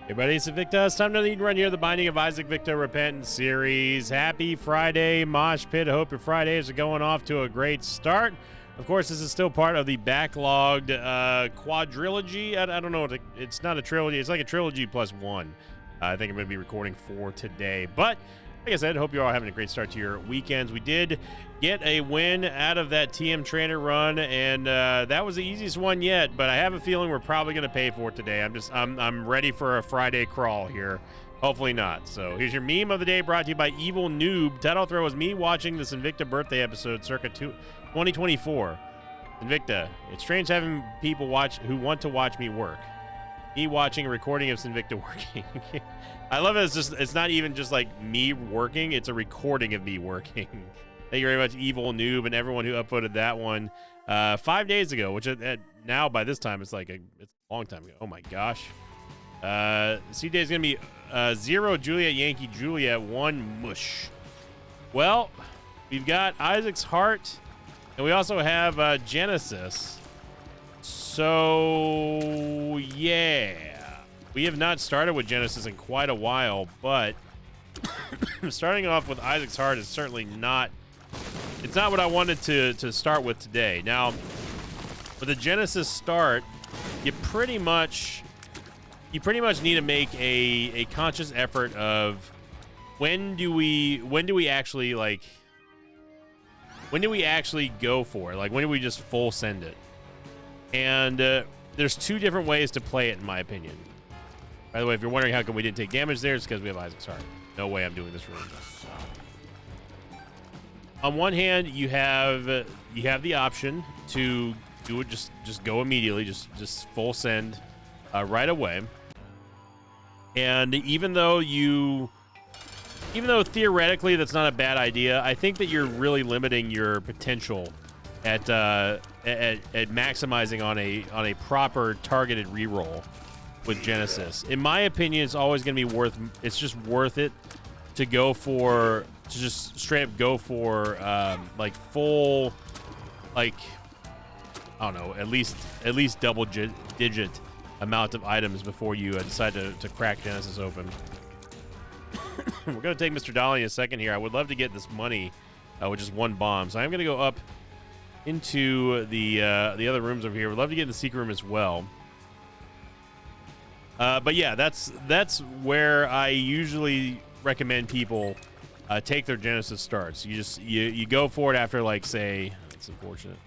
Everybody, it's Invicta. It's time to lead run here, the Binding of Isaac Victa Repentance series. Happy Friday, Mosh Pit. I hope your Fridays are going off to a great start. Of course, this is still part of the backlogged quadrilogy. I don't know. It's not a trilogy. It's like a trilogy plus one. I think I'm going to be recording 4 today. But like I said, hope you're all having a great start to your weekends. We did get a win out of that TM Trainer run, and that was the easiest one yet, but I have a feeling we're probably going to pay for it today. I'm ready for a Friday crawl here. Hopefully not. So here's your meme of the day, brought to you by Evil Noob. Title throw is me watching this Invicta birthday episode circa 2024. Invicta, it's strange having people watch who want to watch me work. Me watching a recording of Invicta working. I love it. It's not even just like me working. It's a recording of me working. Thank you very much, Evil Noob, and everyone who upvoted that one 5 days ago, which now by this time it's a long time ago. Oh my gosh. C-Day is going to be 0 Juliet Yankee Juliet 1 Mush. Well, we've got Isaac's Heart, and we also have Genesis. So, yeah. We have not started with Genesis in quite a while, but starting off with Isaac's Heart is certainly not... It's not what I wanted to start with today. Now, with the Genesis start, you pretty much need to make a conscious effort of when do we actually go for it? Like, when do we just full send it? And there's 2 different ways to play it, in my opinion. By the way, if you're wondering how come we didn't take damage there, it's because we have Isaac's Heart. No way I'm doing this room. On one hand, you have the option to do it, just go immediately, just full send right away. And even though theoretically that's not a bad idea, I think that you're really limiting your potential at maximizing on a proper targeted reroll with Genesis. In my opinion, it's always going to be worth it to just straight up go for full, I don't know, at least double digit amount of items before you decide to crack Genesis open. We're going to take Mr. Dolly in a second here. I would love to get this money with just 1 bomb. So I'm going to go up into the other rooms over here. We'd love to get in the secret room as well. But yeah, that's where I usually recommend people take their Genesis starts. You go for it after, like, say, it's unfortunate.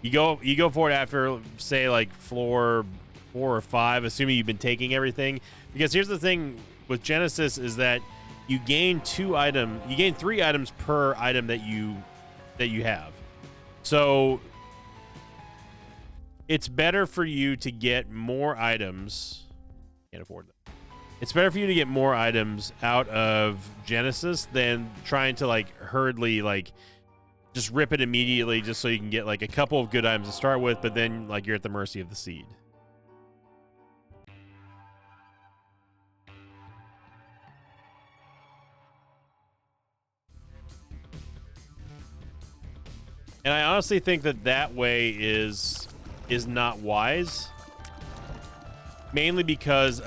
You go for it after, say, like floor 4 or 5, assuming you've been taking everything. Because here's the thing with Genesis is that you gain 3 items per item that you have. So it's better for you to get more items. Can't afford that. It's better for you to get more items out of Genesis than trying to hurriedly just rip it immediately just so you can get a couple of good items to start with, but then you're at the mercy of the seed. And I honestly think that way is not wise. Mainly because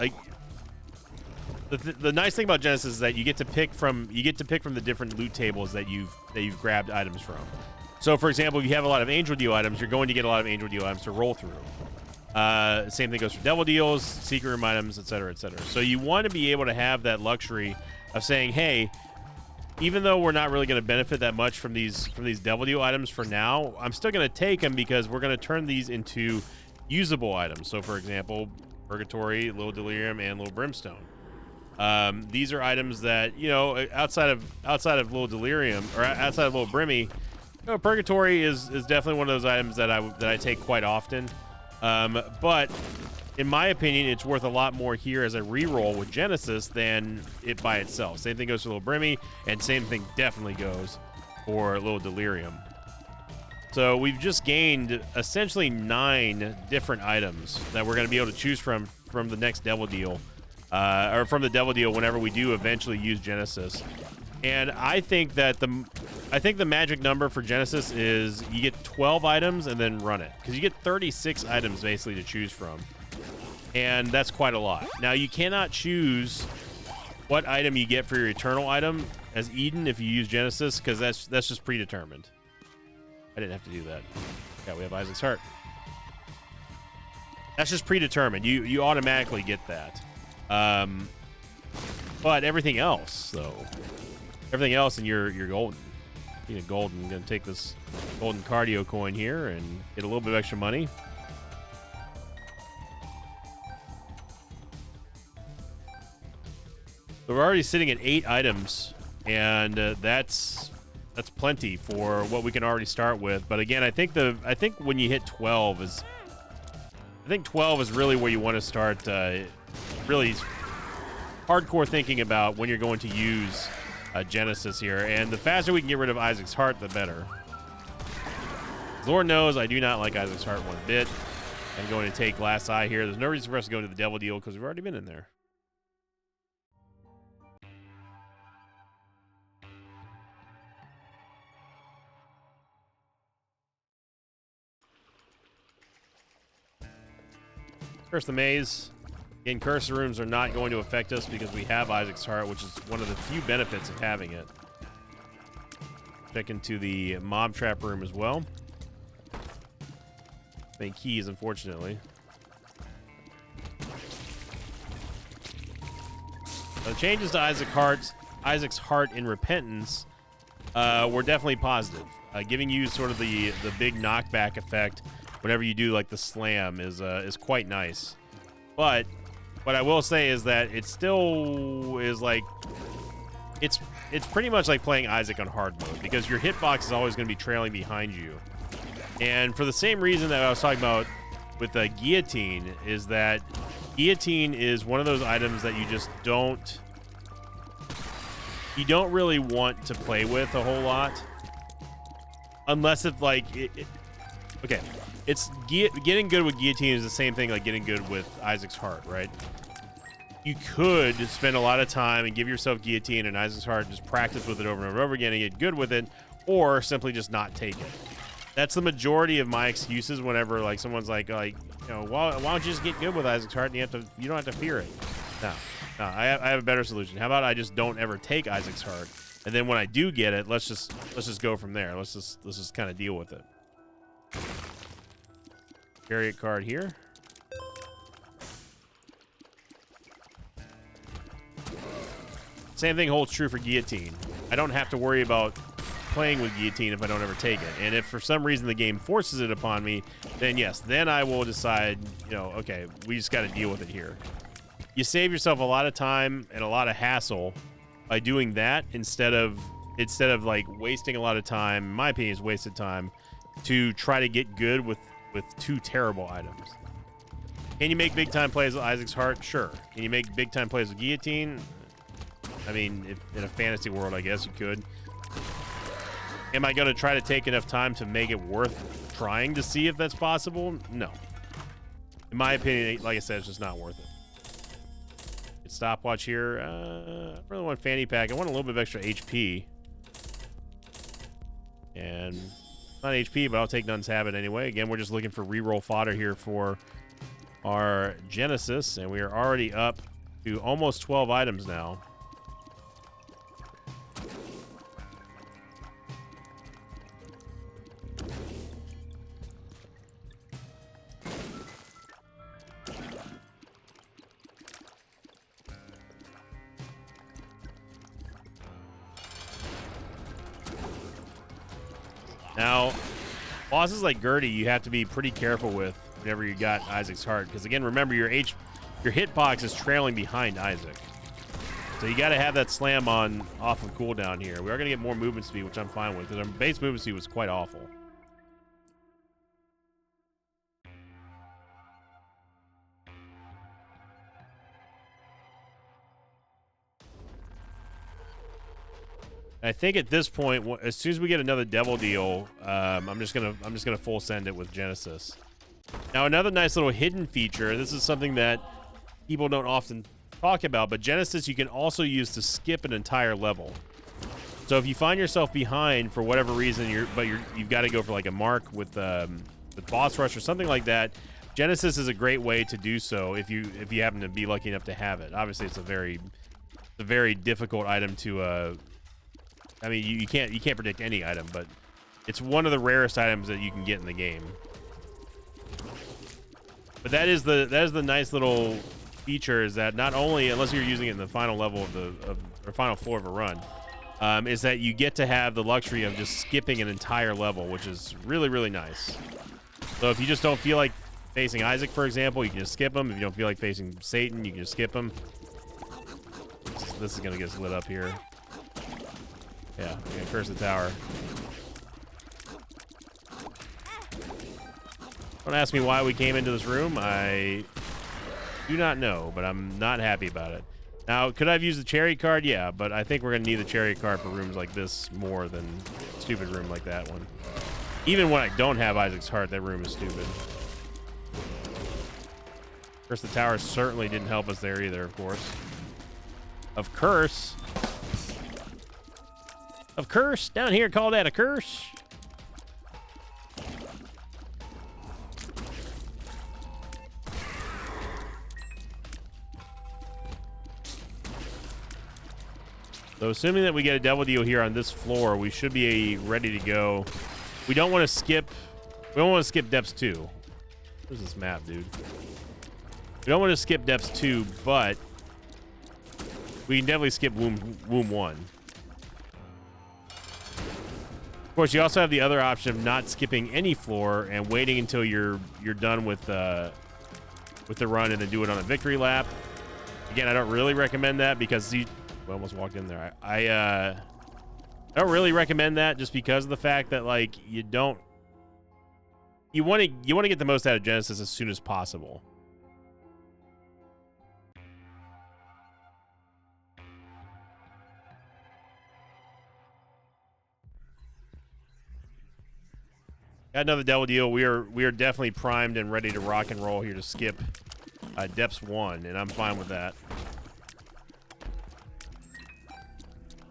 the nice thing about Genesis is that you get to pick from the different loot tables that you've grabbed items from. So, for example, if you have a lot of Angel Deal items, you're going to get a lot of Angel Deal items to roll through. Same thing goes for Devil Deals, Secret Room items, etc., etc. So you want to be able to have that luxury of saying, hey, even though we're not really going to benefit that much from these Devil Deal items for now, I'm still going to take them because we're going to turn these into usable items. So, for example, Purgatory, Little Delirium, and Little Brimstone. These are items that, outside of Little Delirium or outside of Little Brimmy, Purgatory is definitely one of those items that I take quite often. But in my opinion, it's worth a lot more here as a reroll with Genesis than it by itself. Same thing goes for Little Brimmy, and same thing definitely goes for Little Delirium. So we've just gained essentially 9 different items that we're going to be able to choose from the next Devil Deal, or from the Devil Deal whenever we do eventually use Genesis. And I think that the magic number for Genesis is you get 12 items and then run it, because you get 36 items basically to choose from. and that's quite a lot. Now, you cannot choose what item you get for your Eternal item as Eden if you use Genesis, because that's just predetermined. I didn't have to do that. Yeah, we have Isaac's Heart. That's just predetermined. You automatically get that. But everything else, though, everything else, and you're golden. You know, golden. I'm gonna take this golden cardio coin here and get a little bit of extra money. So we're already sitting at 8 items, and that's plenty for what we can already start with. But again, I think when you hit 12 is, I think 12 is really where you want to start really hardcore thinking about when you're going to use Genesis here. And the faster we can get rid of Isaac's Heart, the better. Lord knows I do not like Isaac's Heart one bit. I'm going to take Glass Eye here. There's no reason for us to go into the Devil Deal because we've already been in there. Curse the Maze. Again, Cursor Rooms are not going to affect us because we have Isaac's Heart, which is one of the few benefits of having it. Check into the Mob Trap Room as well. Make keys, unfortunately. The changes to Isaac's Heart in Repentance were definitely positive. Giving you sort of the big knockback effect whenever you do like the slam is quite nice. But what I will say is that it still is like it's pretty much like playing Isaac on hard mode because your hitbox is always going to be trailing behind you. And for the same reason that I was talking about with the Guillotine, is that Guillotine is one of those items that you just don't really want to play with a whole lot, unless if like okay. It's getting good with Guillotine is the same thing like getting good with Isaac's Heart, right? You could spend a lot of time and give yourself Guillotine and Isaac's Heart and just practice with it over and over again and get good with it, or simply just not take it. That's the majority of my excuses whenever like someone's like you know, why don't you just get good with Isaac's Heart and you don't have to fear it. No, I have a better solution. How about I just don't ever take Isaac's Heart, and then when I do get it, let's just go from there. Let's just kind of deal with it. Chariot card here. Same thing holds true for Guillotine. I don't have to worry about playing with Guillotine if I don't ever take it. And if for some reason the game forces it upon me, then yes, then I will decide, you know, okay, we just got to deal with it here. You save yourself a lot of time and a lot of hassle by doing that instead of like wasting a lot of time. In my opinion, is wasted time to try to get good with 2 terrible items. Can you make big time plays with Isaac's Heart? Sure. Can you make big time plays with Guillotine? I mean, if, in a fantasy world, I guess you could. Am I going to try to take enough time to make it worth trying to see if that's possible? No. In my opinion, like I said, it's just not worth it. It's stopwatch here. I really want Fanny Pack. I want a little bit of extra HP. And not HP, but I'll take Nun's Habit anyway. Again, we're just looking for reroll fodder here for our Genesis, and we are already up to almost 12 items now. Now, bosses like Gertie, you have to be pretty careful with whenever you got Isaac's Heart, because again, remember your hitbox is trailing behind Isaac, so you got to have that slam on off of cooldown here. We are going to get more movement speed, which I'm fine with, because our base movement speed was quite awful. I think at this point, as soon as we get another Devil Deal, I'm just gonna full send it with Genesis. Now, another nice little hidden feature. This is something that people don't often talk about, but Genesis you can also use to skip an entire level. So if you find yourself behind for whatever reason, you've got to go for like a mark with boss rush or something like that, Genesis is a great way to do so if you happen to be lucky enough to have it. Obviously, it's a very difficult item to. I mean, you can't predict any item, but it's one of the rarest items that you can get in the game. But that is the nice little feature, is that not only, unless you're using it in the final level or final floor of a run, is that you get to have the luxury of just skipping an entire level, which is really, really nice. So if you just don't feel like facing Isaac, for example, you can just skip him. If you don't feel like facing Satan, you can just skip him. This is gonna get us lit up here. Yeah, we're gonna curse the tower. Don't ask me why we came into this room. I do not know, but I'm not happy about it. Now, could I have used the cherry card? Yeah, but I think we're going to need the cherry card for rooms like this more than a stupid room like that one. Even when I don't have Isaac's Heart, that room is stupid. Curse the Tower certainly didn't help us there either, of course. Of course. Of course. Down here, call that a curse. So assuming that we get a Devil Deal here on this floor, we should be ready to go. We don't want to skip. We don't want to skip depths 2. Where's this map, dude? We don't want to skip depths 2, but we can definitely skip womb 1. Of course, you also have the other option of not skipping any floor and waiting until you're done with the run and then do it on a victory lap. Again, I don't really recommend that because we almost walked in there. I don't really recommend that just because of the fact that, like, you want to get the most out of Genesis as soon as possible. Got another Devil Deal. We are definitely primed and ready to rock and roll here to skip depths 1, and I'm fine with that.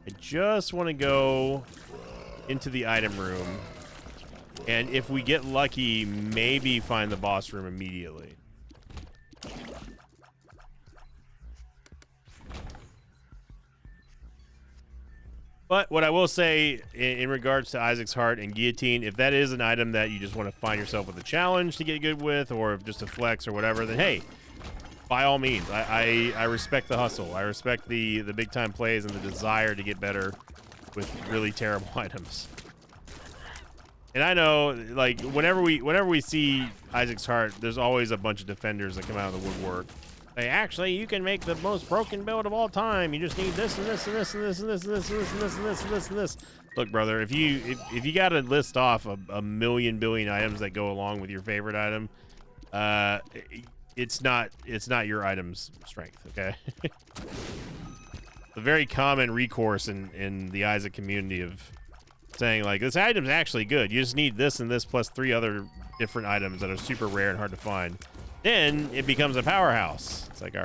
I just want to go into the item room, and if we get lucky, maybe find the boss room immediately. But what I will say in regards to Isaac's Heart and Guillotine, if that is an item that you just want to find yourself with a challenge to get good with, or just a flex or whatever, then hey, by all means, I respect the hustle. I respect the big time plays and the desire to get better with really terrible items. And I know, like, whenever we see Isaac's Heart, there's always a bunch of defenders that come out of the woodwork. Hey, actually, you can make the most broken build of all time. You just need this and this and this and this and this and this and this and this and this and this and this. Look, brother, if you got to list off a million billion items that go along with your favorite item, it's not your item's strength, okay? The very common recourse in the Isaac community of saying, like, this item's actually good. You just need this and this plus 3 other different items that are super rare and hard to find. Then it becomes a powerhouse. It's like, all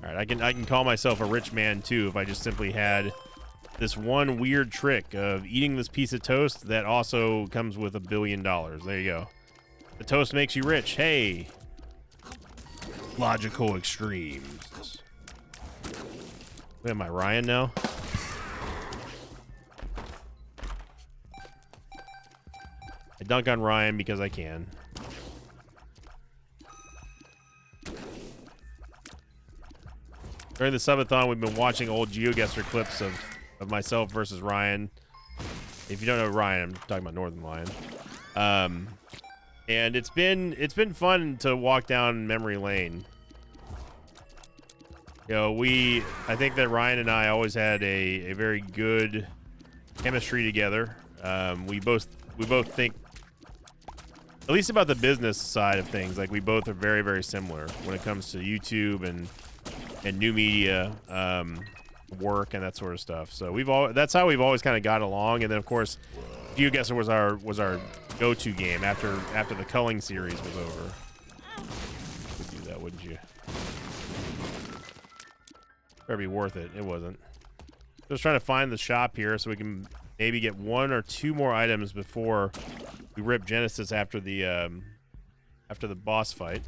right, I can call myself a rich man too if I just simply had this one weird trick of eating this piece of toast that also comes with $1 billion. There you go. The toast makes you rich. Hey, logical extremes. Wait, am I Ryan now? I dunk on Ryan because I can. During the subathon, we've been watching old GeoGuessr clips of myself versus Ryan. If you don't know Ryan, I'm talking about Northern Lion. And it's been fun to walk down memory lane. You know, I think that Ryan and I always had a very good chemistry together. We both think, at least about the business side of things, like we both are very, very similar when it comes to YouTube and new media work and that sort of stuff. So that's how we've always kind of got along. And then of course, GeoGuessr was our go-to game after the culling series was over. You'd do that, wouldn't you? Better be worth it. It wasn't. Just trying to find the shop here so we can maybe get 1 or 2 more items before we rip Genesis after the after the boss fight.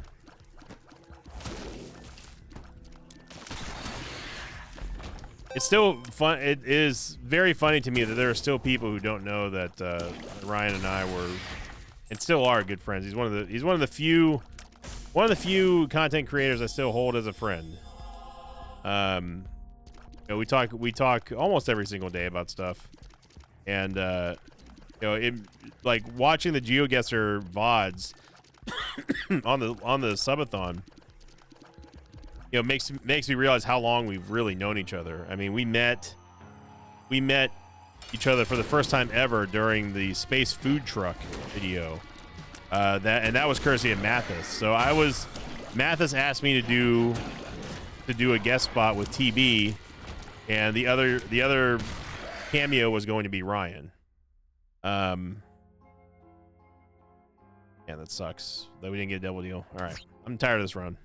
It's still fun. It is very funny to me that there are still people who don't know that Ryan and I were, and still are, good friends. He's one of the few content creators I still hold as a friend. You know, we talk almost every single day about stuff, and you know, like watching the GeoGuessr VODs on the subathon, you know, makes me realize how long we've really known each other. I mean, we met each other for the first time ever during the space food truck video. That was courtesy of Mathis. So Mathis asked me to do a guest spot with TB, and the other cameo was going to be Ryan. Yeah, that sucks that we didn't get a double deal. All right, I'm tired of this run.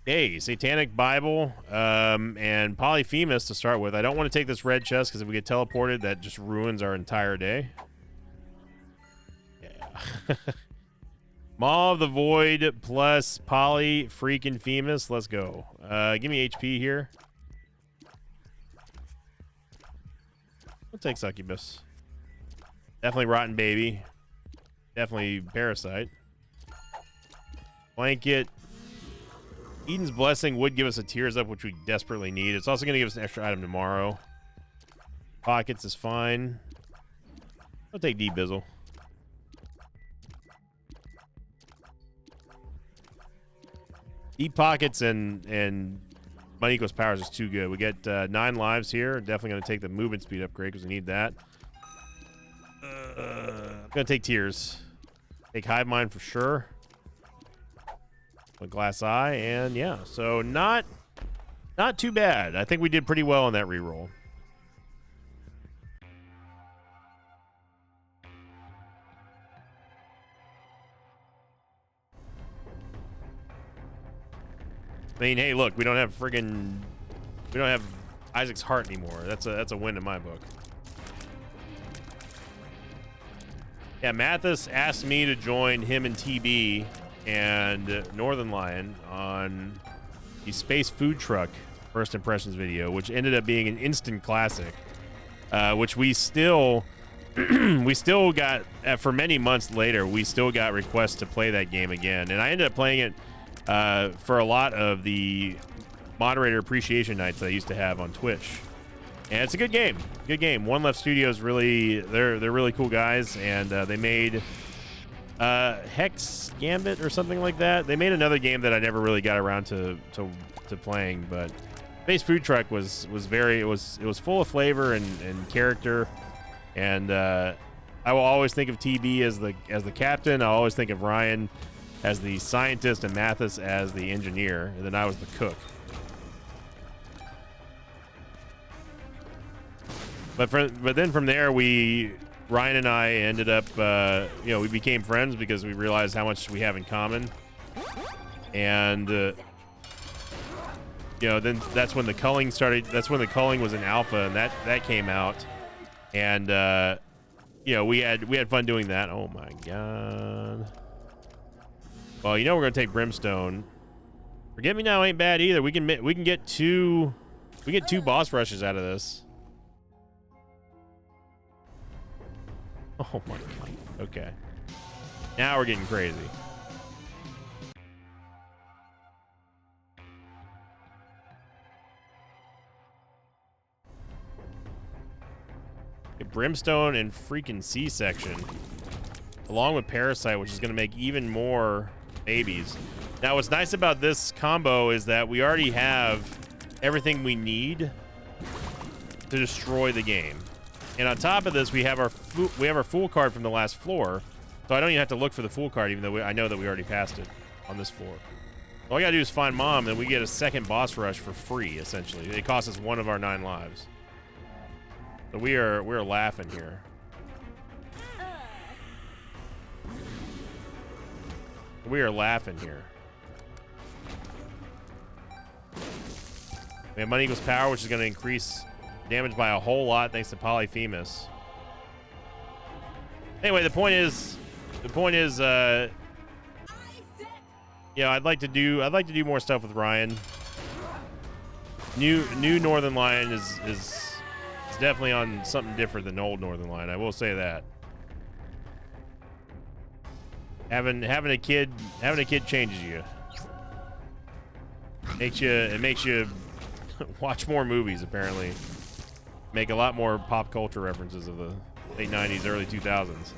Hey, Satanic Bible and Polyphemus to start with. I don't want to take this red chest because if we get teleported, that just ruins our entire day. Yeah. Maw of the Void plus Poly freaking Femus. Let's go. Give me HP here. I'll take Succubus. Definitely Rotten Baby. Definitely Parasite. Blanket. Eden's Blessing would give us a Tears Up, which we desperately need. It's also going to give us an extra item tomorrow. Pockets is fine. I'll take D-Bizzle. Deep Pockets and Money Equals Powers is too good. We get 9 lives here. Definitely going to take the movement speed upgrade because we need that. I'm going to take Tears. Take Hive Mind for sure. With Glass Eye, and yeah, so not too bad. I think we did pretty well on that reroll. I mean, hey, look, we don't have Isaac's heart anymore. That's a win in my book. Yeah, Mathis asked me to join him and TB and Northern Lion on the Space Food Truck First Impressions video, which ended up being an instant classic, which we still got, for many months later, we still got requests to play that game again. And I ended up playing it for a lot of the moderator appreciation nights that I used to have on Twitch. And it's a good game. Good game. One Left Studios really, they're really cool guys, and they made Hex Gambit or something like that. They made another game that I never really got around to playing, but Space Food Truck was full of flavor and character, and I will always think of TB as the captain. I'll always think of Ryan as the scientist and Mathis as the engineer, and then I was the cook. But then from there, Ryan and I ended up, you know, we became friends because we realized how much we have in common. And, you know, then that's when the culling started. That's when the culling was in alpha, and that came out. And, you know, we had fun doing that. Oh my God. Well, you know, we're gonna take Brimstone. Forget Me Now ain't bad either. We can get two boss rushes out of this. Oh my God. Okay. Now we're getting crazy. Okay, Brimstone and freaking C-section, along with Parasite, which is going to make even more babies. Now, what's nice about this combo is that we already have everything we need to destroy the game. And on top of this, we have our Fool card from the last floor, so I don't even have to look for the Fool card, even though I know that we already passed it on this floor. All I gotta do is find Mom, and we get a second boss rush for free, essentially. It costs us 1 of our 9 lives. So we're laughing here. We are laughing here. We have Money Equals Power, which is going to increase damage by a whole lot thanks to Polyphemus. Anyway, the point is, The point is, yeah, I'd like to do more stuff with Ryan. New Northern Lion is definitely on something different than old Northern Lion. I will say that. Having a kid changes you. It makes you watch more movies, apparently. Make a lot more pop culture references of the late 90s, early 2000s.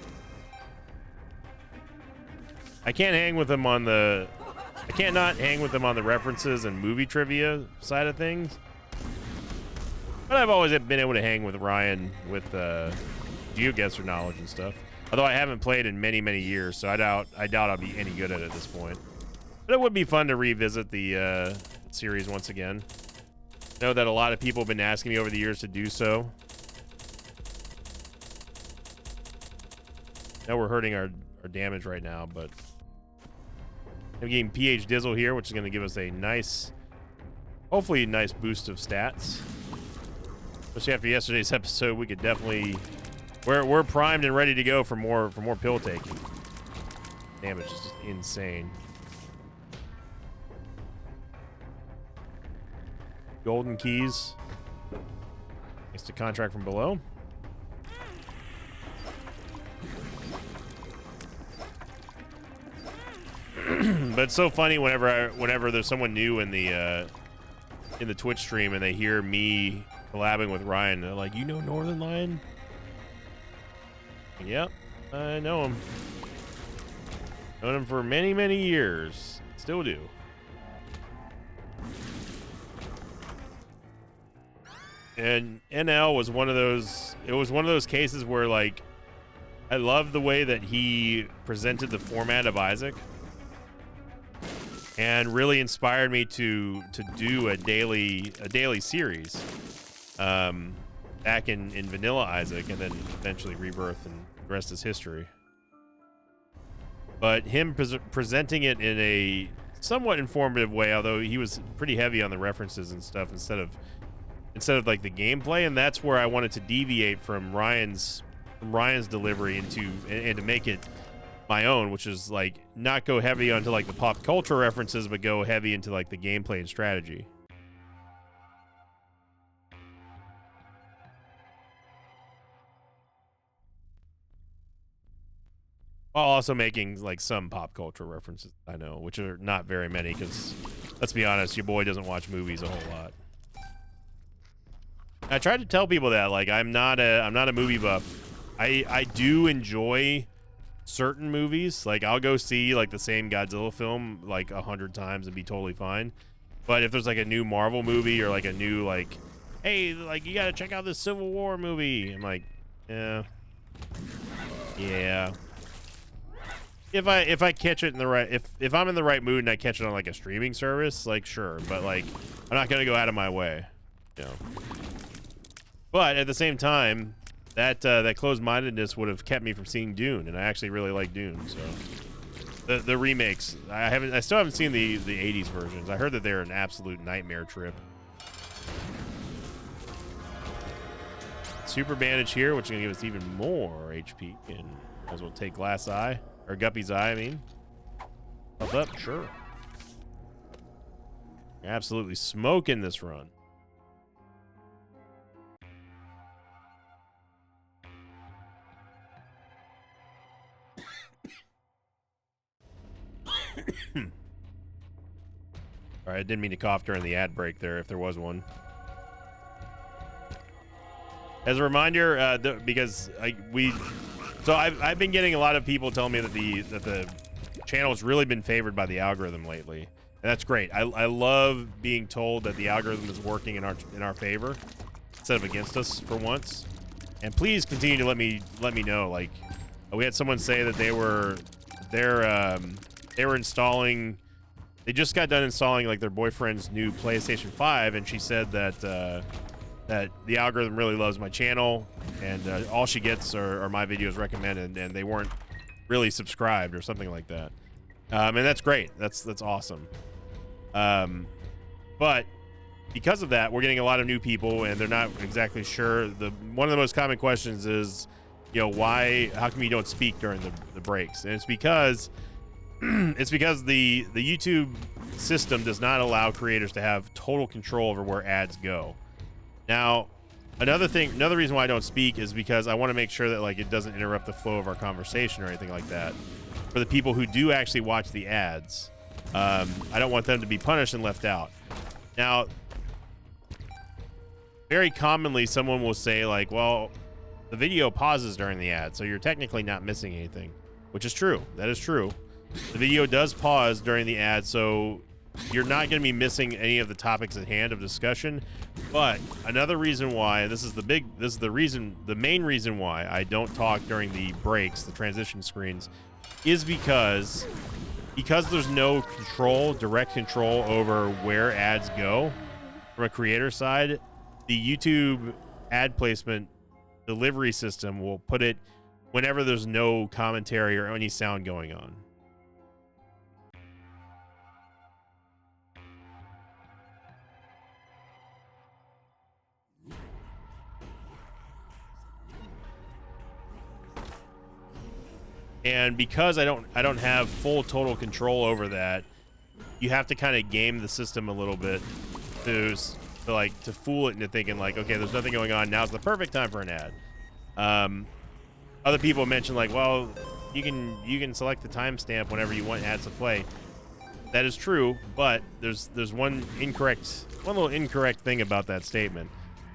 I can't not hang with them on the references and movie trivia side of things. But I've always been able to hang with Ryan with GeoGuessr knowledge and stuff. Although I haven't played in many, many years, so I doubt I'll be any good at it at this point. But it would be fun to revisit the series once again. I know that a lot of people have been asking me over the years to do so. I know we're hurting our damage right now, but I'm getting PH Dizzle here, which is going to give us a nice, hopefully a nice boost of stats. Especially after yesterday's episode, we could definitely... We're primed and ready to go for more pill taking. Damage is just insane. Golden keys. Thanks to contract from below. But it's so funny whenever there's someone new in the Twitch stream and they hear me collabing with Ryan, they're like, "You know Northern Lion?" Yep, I know him. Known him for many, many years. Still do. And NL was one of those. It was one of those cases where, like, I love the way that he presented the format of Isaac, and really inspired me to do a daily series. Back in Vanilla Isaac, and then eventually Rebirth, and the rest is history. But him presenting it in a somewhat informative way, although he was pretty heavy on the references and stuff instead of like the gameplay, and that's where I wanted to deviate from Ryan's delivery and to make it my own, which is like not go heavy onto like the pop culture references, but go heavy into like the gameplay and strategy. While also making like some pop culture references, I know, which are not very many, because let's be honest, your boy doesn't watch movies a whole lot. I tried to tell people that, like, I'm not a movie buff. I do enjoy certain movies. Like, I'll go see like the same Godzilla film like 100 times and be totally fine. But if there's like a new Marvel movie or like a new, like, hey, like, you gotta check out this Civil War movie, I'm like, yeah. If I catch it in the right, if I'm in the right mood and I catch it on like a streaming service, like, sure, but like I'm not gonna go out of my way, you know. But at the same time, that closed-mindedness would have kept me from seeing Dune, and I actually really like Dune. So the remakes, I still haven't seen the 80s versions. I heard that they're an absolute nightmare trip. Super bandage here, which is gonna give us even more HP, and might as well take Glass Eye. Or Guppy's Eye, I mean. Health up, sure. You're absolutely smoking this run. All right, I didn't mean to cough during the ad break there, if there was one. As a reminder, because I've been getting a lot of people telling me that the channel has really been favored by the algorithm lately, and that's great. I love being told that the algorithm is working in our favor instead of against us for once. And please continue to let me know. Like, we had someone say that they were installing. They just got done installing like their boyfriend's new PlayStation 5, and she said that that the algorithm really loves my channel, and all she gets are my videos recommended, and they weren't really subscribed or something like that. And that's great. That's awesome. But because of that, we're getting a lot of new people, and they're not exactly sure. One of the most common questions is, you know, how come you don't speak during the the breaks, and it's because the YouTube system does not allow creators to have total control over where ads go. Now, another reason why I don't speak is because I want to make sure that like it doesn't interrupt the flow of our conversation or anything like that. For the people who do actually watch the ads, I don't want them to be punished and left out. Now, very commonly someone will say like, well, the video pauses during the ad, so you're technically not missing anything, which is true. That is true. The video does pause during the ad, so you're not going to be missing any of the topics at hand of discussion. But another reason why, the main reason why I don't talk during the breaks, the transition screens, is because there's no direct control over where ads go from a creator side. The YouTube ad placement delivery system will put it whenever there's no commentary or any sound going on. And because I don't have full total control over that, you have to kind of game the system a little bit to fool it into thinking like, okay, there's nothing going on. Now's the perfect time for an ad. Other people mention like, well, you can select the timestamp whenever you want ads to play. That is true, but there's one little incorrect thing about that statement.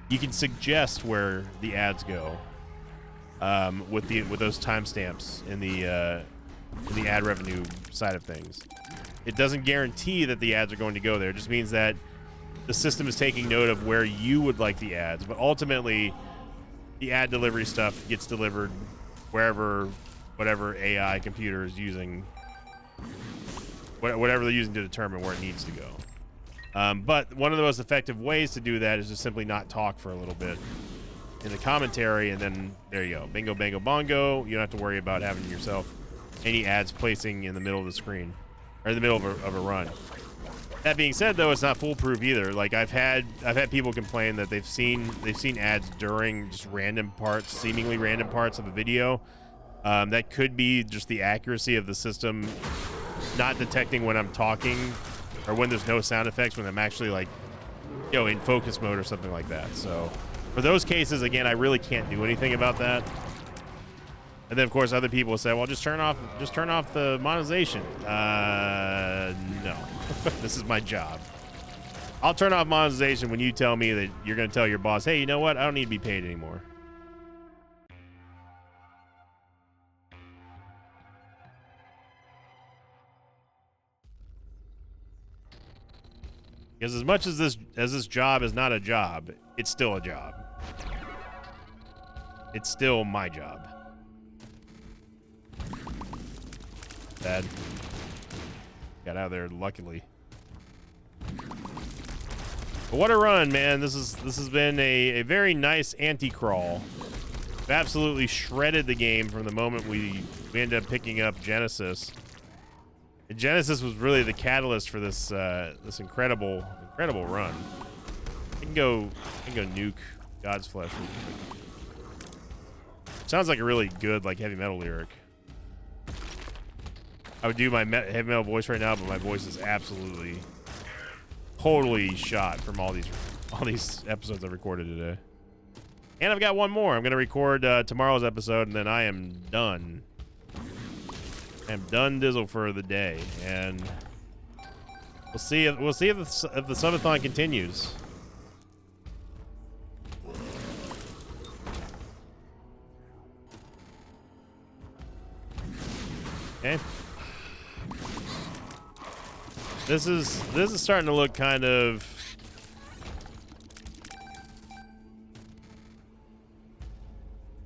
You can suggest where the ads go. With those timestamps in the ad revenue side of things. It doesn't guarantee that the ads are going to go there. It just means that the system is taking note of where you would like the ads, but ultimately the ad delivery stuff gets delivered wherever whatever AI computer is using, whatever they're using to determine where it needs to go. But one of the most effective ways to do that is just simply not talk for a little bit in the commentary, and then there you go. Bingo, bango, bongo. You don't have to worry about having yourself any ads placing in the middle of the screen or in the middle of a run. That being said, though, it's not foolproof either. Like I've had people complain that they've seen ads during just seemingly random parts of the video. That could be just the accuracy of the system not detecting when I'm talking or when there's no sound effects, when I'm actually like, in focus mode or something like that. So for those cases, again, I really can't do anything about that. And then, of course, other people say, well, just turn off the monetization. No. This is my job. I'll turn off monetization when you tell me that you're going to tell your boss, hey, you know what? I don't need to be paid anymore. Because as much as this job is not a job, it's still a job. It's still my job. Bad. Got out of there luckily. But what a run, man. This has been a very nice anti-crawl. We've absolutely shredded the game from the moment we ended up picking up Genesis. And Genesis was really the catalyst for this this incredible run. I can go nuke God's Flesh. Sounds like a really good heavy metal lyric. I would do my heavy metal voice right now, but my voice is absolutely totally shot from all these episodes I've recorded today. And I've got one more. I'm gonna record tomorrow's episode, and then I am done. I'm done dizzle for the day, and we'll see if the subathon continues. Okay. This is starting to look kind of.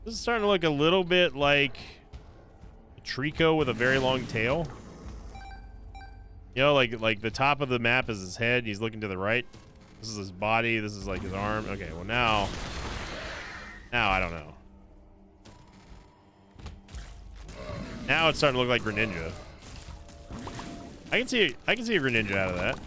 This is starting to look a little bit like Trico with a very long tail. Like the top of the map is his head. He's looking to the right. This is his body. This is like his arm. Okay, well now I don't know. Now it's starting to look like Greninja. I can see a Greninja out of that.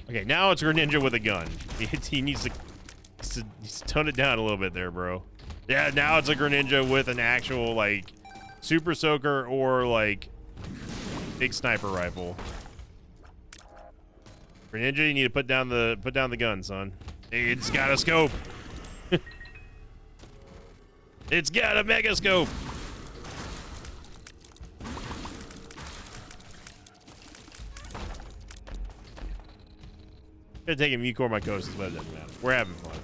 Okay, now it's Greninja with a gun. He needs to tone it down a little bit there, bro. Yeah, now it's a Greninja with an actual Super Soaker or like big sniper rifle. Greninja, you need to put down the gun, son. It's got a scope. It's got a mega scope. Gonna take a Mucor Mycosis, but it doesn't matter. We're having fun.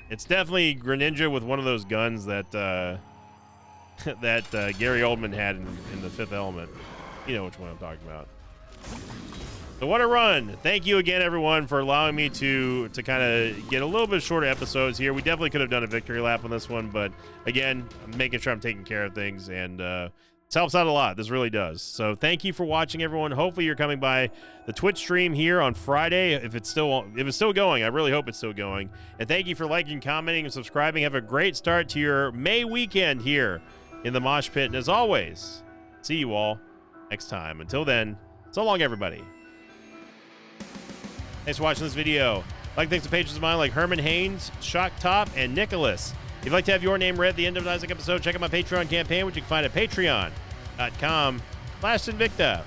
It's definitely Greninja with one of those guns that that Gary Oldman had in the Fifth Element. You know which one I'm talking about. So what a run. Thank you again, everyone, for allowing me to kind of get a little bit shorter episodes here. We definitely could have done a victory lap on this one, but again, I'm making sure I'm taking care of things, and it helps out a lot. This really does. So thank you for watching, everyone. Hopefully you're coming by the Twitch stream here on Friday. If it's still going, I really hope it's still going. And thank you for liking, commenting, and subscribing. Have a great start to your May weekend here in the Mosh Pit. And as always, see you all next time. Until then, so long, everybody. Thanks for watching this video. Like, thanks to patrons of mine like Herman Haynes, Shock Top, and Nicholas. If you'd like to have your name read at the end of an Isaac episode, check out my Patreon campaign, which you can find at patreon.com/Sinvicta.